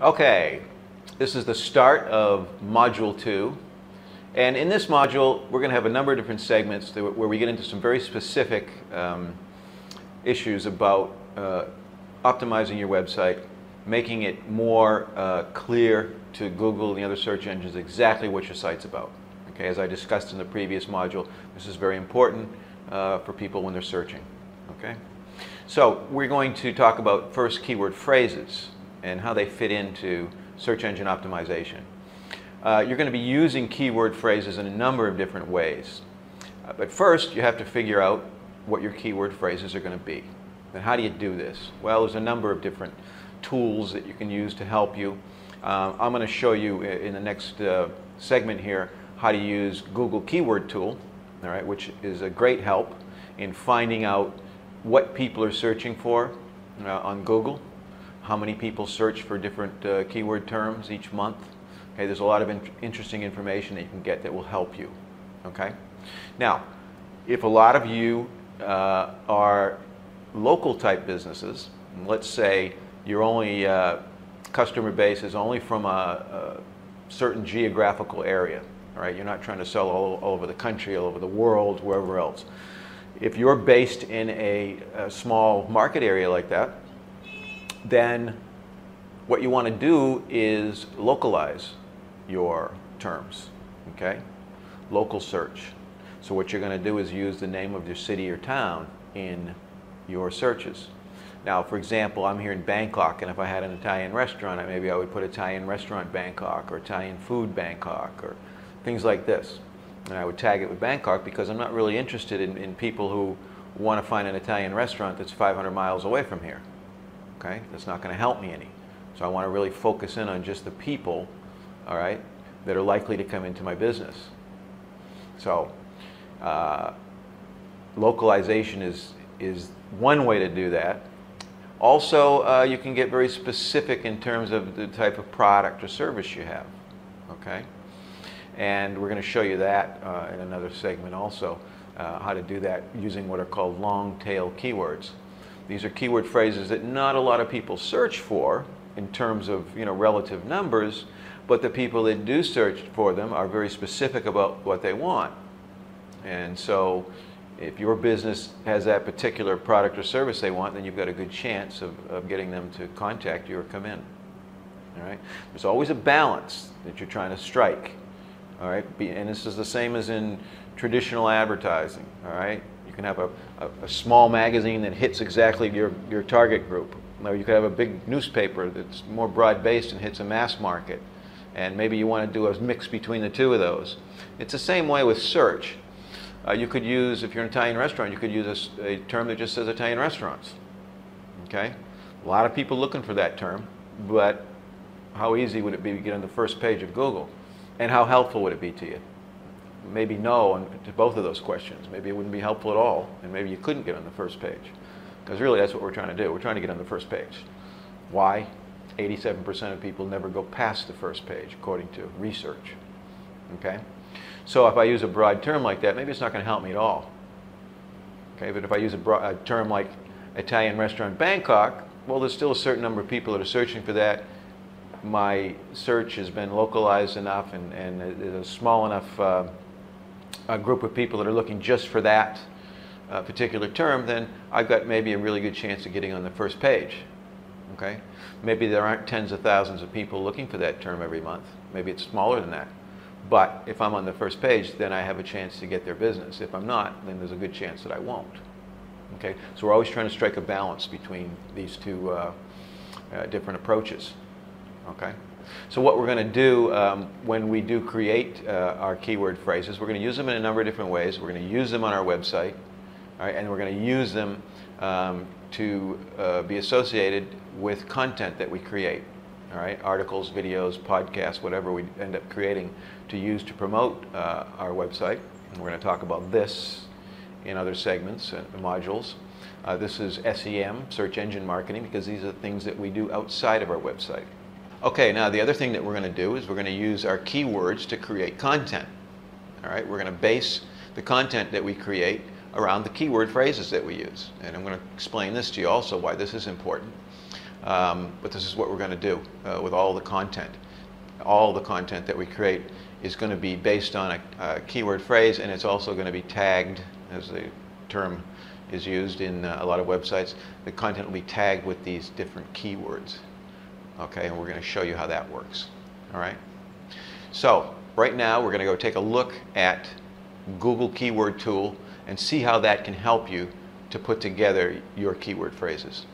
Okay, this is the start of Module 2. And in this module, we're going to have a number of different segments where we get into some very specific issues about optimizing your website, making it more clear to Google and the other search engines exactly what your site's about. Okay, as I discussed in the previous module, this is very important for people when they're searching. Okay, so we're going to talk about first keyword phrases and how they fit into search engine optimization. You're going to be using keyword phrases in a number of different ways. But first, you have to figure out what your keyword phrases are going to be. And how do you do this? Well, there's a number of different tools that you can use to help you. I'm going to show you in the next segment here how to use Google Keyword Tool, all right, which is a great help in finding out what people are searching for on Google, how many people search for different keyword terms each month. Okay, there's a lot of interesting information that you can get that will help you. Okay, now, if a lot of you are local type businesses, let's say your only customer base is only from a certain geographical area, all right? You're not trying to sell all over the country, all over the world, wherever else. If you're based in a small market area like that, then what you want to do is localize your terms, okay? Local search. So what you're going to do is use the name of your city or town in your searches. Now, for example, I'm here in Bangkok, and if I had an Italian restaurant, maybe I would put Italian restaurant Bangkok or Italian food Bangkok or things like this. And I would tag it with Bangkok because I'm not really interested in people who want to find an Italian restaurant that's 500 miles away from here. Okay? That's not going to help me any. So I want to really focus in on just the people, all right, that are likely to come into my business. So localization is one way to do that. Also, you can get very specific in terms of the type of product or service you have. Okay? And we're going to show you that in another segment also, how to do that using what are called long tail keywords. These are keyword phrases that not a lot of people search for in terms of, you know, relative numbers, but the people that do search for them are very specific about what they want. And so if your business has that particular product or service they want, then you've got a good chance of getting them to contact you or come in. All right? There's always a balance that you're trying to strike. All right? And this is the same as in traditional advertising. All right? You can have a small magazine that hits exactly your target group. Or you could have a big newspaper that's more broad-based and hits a mass market. And maybe you want to do a mix between the two of those. It's the same way with search. You could use, if you're an Italian restaurant, you could use a term that just says Italian restaurants. Okay? A lot of people looking for that term, but how easy would it be to get on the first page of Google? And how helpful would it be to you? Maybe no to both of those questions. Maybe it wouldn't be helpful at all, and maybe you couldn't get on the first page. Because really that's what we're trying to do. We're trying to get on the first page. Why? 87% of people never go past the first page, according to research. Okay? So if I use a broad term like that, maybe it's not going to help me at all. Okay? But if I use a term like Italian restaurant Bangkok, well, there's still a certain number of people that are searching for that. My search has been localized enough, and there's a small enough a group of people that are looking just for that particular term, then I've got maybe a really good chance of getting on the first page. Okay? Maybe there aren't tens of thousands of people looking for that term every month. Maybe it's smaller than that. But if I'm on the first page, then I have a chance to get their business. If I'm not, then there's a good chance that I won't. Okay? So we're always trying to strike a balance between these two different approaches. Okay? So what we're going to do when we do create our keyword phrases, we're going to use them in a number of different ways. We're going to use them on our website, all right, and we're going to use them to be associated with content that we create. All right, articles, videos, podcasts, whatever we end up creating to use to promote our website. And we're going to talk about this in other segments and modules. This is SEM, search engine marketing, because these are the things that we do outside of our website. Okay, now the other thing that we're going to do is we're going to use our keywords to create content. All right, we're going to base the content that we create around the keyword phrases that we use. And I'm going to explain this to you also, why this is important. But this is what we're going to do with all the content. All the content that we create is going to be based on a keyword phrase, and it's also going to be tagged, as the term is used in a lot of websites. The content will be tagged with these different keywords. Okay, and we're going to show you how that works. All right. So right now we're going to go take a look at Google Keyword Tool and see how that can help you to put together your keyword phrases.